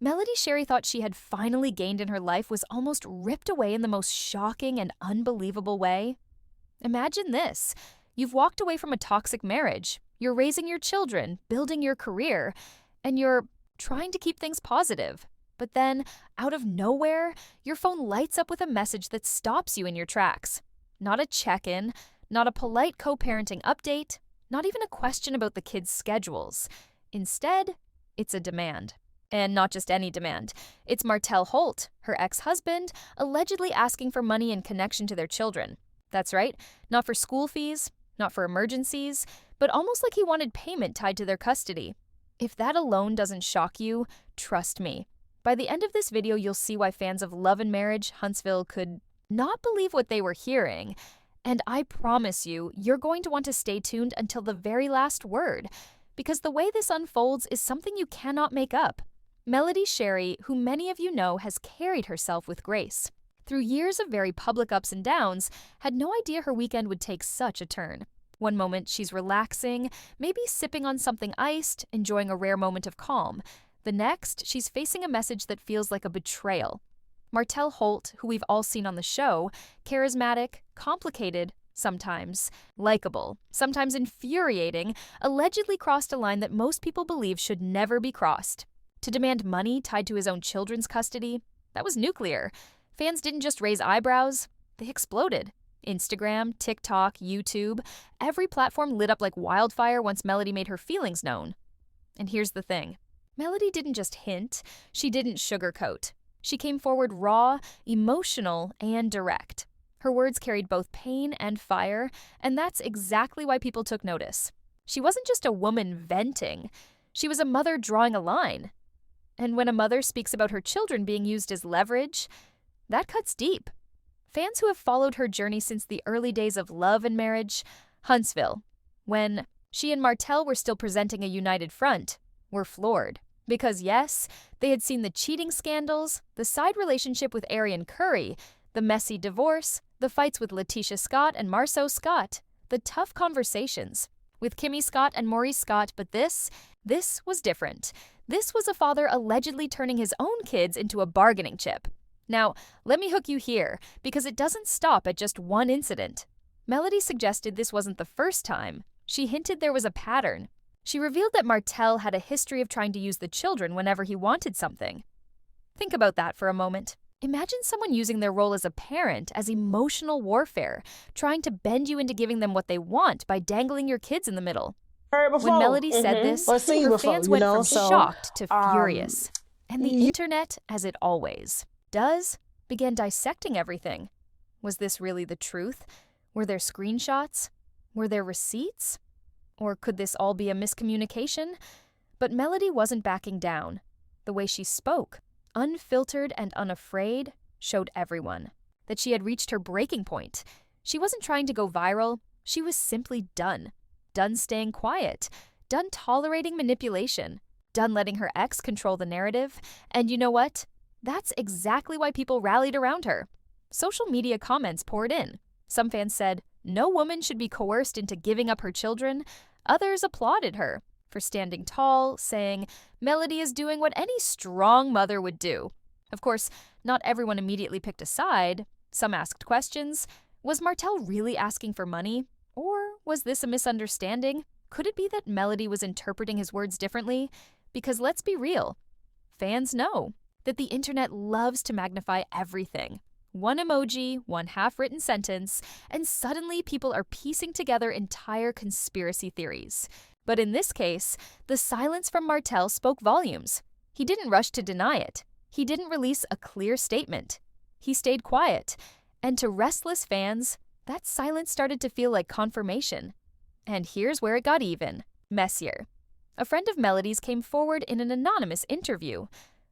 Melody Shari thought she had finally gained in her life was almost ripped away in the most shocking and unbelievable way. Imagine this. You've walked away from a toxic marriage. You're raising your children, building your career, and you're trying to keep things positive. But then, out of nowhere, your phone lights up with a message that stops you in your tracks. Not a check-in, not a polite co-parenting update, not even a question about the kids' schedules. Instead, it's a demand. And not just any demand. It's Martell Holt, her ex-husband, allegedly asking for money in connection to their children. That's right, not for school fees, not for emergencies, but almost like he wanted payment tied to their custody. If that alone doesn't shock you, trust me. By the end of this video, you'll see why fans of Love and Marriage Huntsville could not believe what they were hearing. And I promise you, you're going to want to stay tuned until the very last word, because the way this unfolds is something you cannot make up. Melody Shari, who many of you know, has carried herself with grace. Through years of very public ups and downs, had no idea her weekend would take such a turn. One moment she's relaxing, maybe sipping on something iced, enjoying a rare moment of calm. The next, she's facing a message that feels like a betrayal. Martell Holt, who we've all seen on the show, charismatic, complicated, sometimes likable, sometimes infuriating, allegedly crossed a line that most people believe should never be crossed. To demand money tied to his own children's custody, that was nuclear. Fans didn't just raise eyebrows, they exploded. Instagram, TikTok, YouTube, every platform lit up like wildfire once Melody made her feelings known. And here's the thing. Melody didn't just hint, she didn't sugarcoat. She came forward raw, emotional, and direct. Her words carried both pain and fire, and that's exactly why people took notice. She wasn't just a woman venting, she was a mother drawing a line. And when a mother speaks about her children being used as leverage, that cuts deep. Fans who have followed her journey since the early days of Love and Marriage Huntsville, when she and Martell were still presenting a united front, were floored. Because yes, they had seen the cheating scandals, the side relationship with Arian Curry, the messy divorce, the fights with Letitia Scott and Marceau Scott, the tough conversations with Kimmy Scott and Maurice Scott, but this was different. This was a father allegedly turning his own kids into a bargaining chip. Now, let me hook you here, because it doesn't stop at just one incident. Melody suggested this wasn't the first time. She hinted there was a pattern. She revealed that Martell had a history of trying to use the children whenever he wanted something. Think about that for a moment. Imagine someone using their role as a parent as emotional warfare, trying to bend you into giving them what they want by dangling your kids in the middle. When Melody said this, her fans went from shocked to furious. And the internet, as it always does, began dissecting everything. Was this really the truth? Were there screenshots? Were there receipts? Or could this all be a miscommunication? But Melody wasn't backing down. The way she spoke, unfiltered and unafraid, showed everyone that she had reached her breaking point. She wasn't trying to go viral. She was simply done. Done staying quiet. Done tolerating manipulation. Done letting her ex control the narrative. And you know what? That's exactly why people rallied around her. Social media comments poured in. Some fans said, no woman should be coerced into giving up her children. Others applauded her for standing tall, saying, Melody is doing what any strong mother would do. Of course, not everyone immediately picked a side. Some asked questions. Was Martell really asking for money? Or was this a misunderstanding? Could it be that Melody was interpreting his words differently? Because let's be real, fans know that the internet loves to magnify everything. One emoji, one half-written sentence, and suddenly people are piecing together entire conspiracy theories. But in this case, the silence from Martell spoke volumes. He didn't rush to deny it. He didn't release a clear statement. He stayed quiet. And to restless fans, that silence started to feel like confirmation. And here's where it got even messier. A friend of Melody's came forward in an anonymous interview.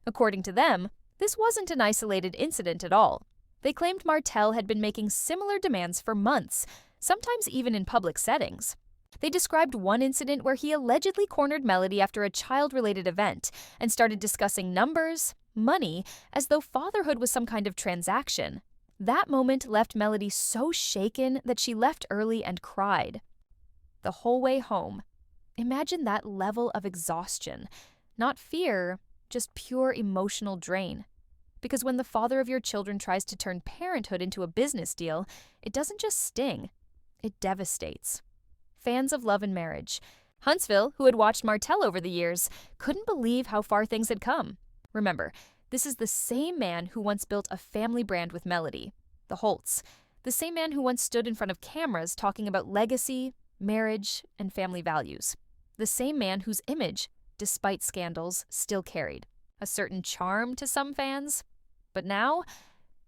According to them, this wasn't an isolated incident at all. They claimed Martell had been making similar demands for months, sometimes even in public settings. They described one incident where he allegedly cornered Melody after a child-related event and started discussing numbers, money, as though fatherhood was some kind of transaction. That moment left Melody so shaken that she left early and cried. The whole way home. Imagine that level of exhaustion. Not fear, just pure emotional drain. Because when the father of your children tries to turn parenthood into a business deal, it doesn't just sting, it devastates. Fans of Love and Marriage. Huntsville, who had watched Martell over the years, couldn't believe how far things had come. Remember, this is the same man who once built a family brand with Melody, the Holts. The same man who once stood in front of cameras talking about legacy, marriage, and family values. The same man whose image, despite scandals, still carried a certain charm to some fans. But now,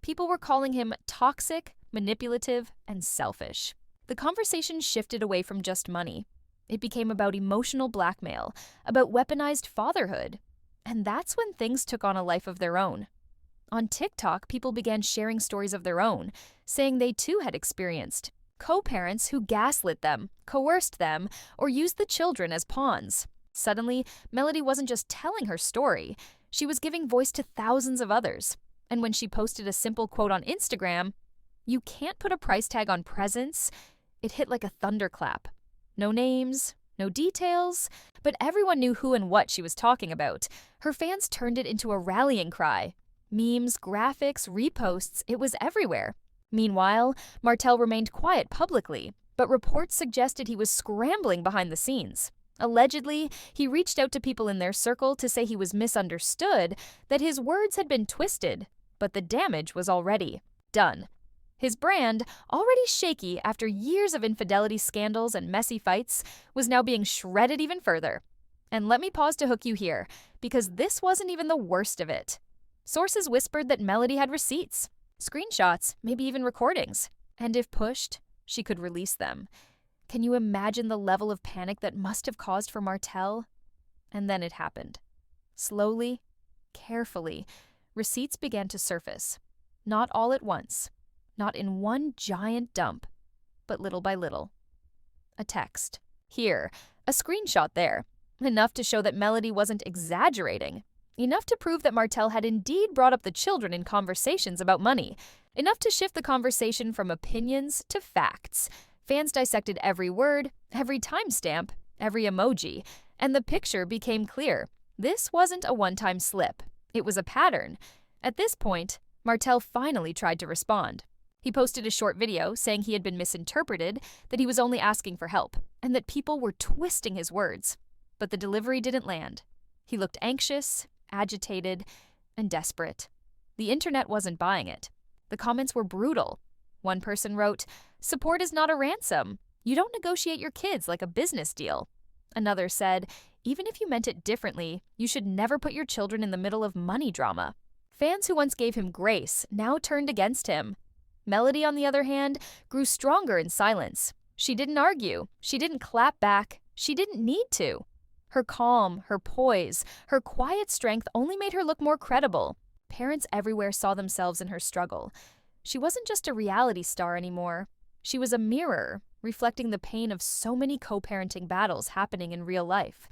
people were calling him toxic, manipulative, and selfish. The conversation shifted away from just money. It became about emotional blackmail, about weaponized fatherhood. And that's when things took on a life of their own. On TikTok, people began sharing stories of their own, saying they too had experienced co-parents who gaslit them, coerced them, or used the children as pawns. Suddenly, Melody wasn't just telling her story, she was giving voice to thousands of others. And when she posted a simple quote on Instagram, "You can't put a price tag on presence," it hit like a thunderclap. No names, no details, but everyone knew who and what she was talking about. Her fans turned it into a rallying cry. Memes, graphics, reposts, it was everywhere. Meanwhile, Martell remained quiet publicly, but reports suggested he was scrambling behind the scenes. Allegedly, he reached out to people in their circle to say he was misunderstood, that his words had been twisted, but the damage was already done. His brand, already shaky after years of infidelity scandals and messy fights, was now being shredded even further. And let me pause to hook you here, because this wasn't even the worst of it. Sources whispered that Melody had receipts, screenshots, maybe even recordings, and if pushed, she could release them. Can you imagine the level of panic that must have caused for Martell? And then it happened. Slowly, carefully, receipts began to surface. Not all at once, not in one giant dump, but little by little. A text here, a screenshot there, enough to show that Melody wasn't exaggerating, enough to prove that Martell had indeed brought up the children in conversations about money, enough to shift the conversation from opinions to facts. Fans dissected every word, every timestamp, every emoji, and the picture became clear. This wasn't a one-time slip. It was a pattern. At this point, Martell finally tried to respond. He posted a short video saying he had been misinterpreted, that he was only asking for help, and that people were twisting his words. But the delivery didn't land. He looked anxious, agitated, and desperate. The internet wasn't buying it. The comments were brutal. One person wrote, "Support is not a ransom. You don't negotiate your kids like a business deal." Another said, "Even if you meant it differently, you should never put your children in the middle of money drama." Fans who once gave him grace now turned against him. Melody, on the other hand, grew stronger in silence. She didn't argue. She didn't clap back. She didn't need to. Her calm, her poise, her quiet strength only made her look more credible. Parents everywhere saw themselves in her struggle. She wasn't just a reality star anymore. She was a mirror, reflecting the pain of so many co-parenting battles happening in real life.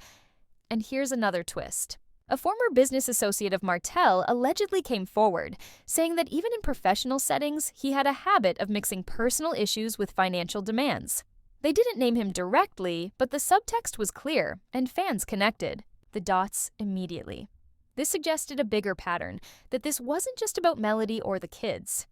And here's another twist. A former business associate of Martell allegedly came forward, saying that even in professional settings, he had a habit of mixing personal issues with financial demands. They didn't name him directly, but the subtext was clear, and fans connected the dots immediately. This suggested a bigger pattern, that this wasn't just about Melody or the kids.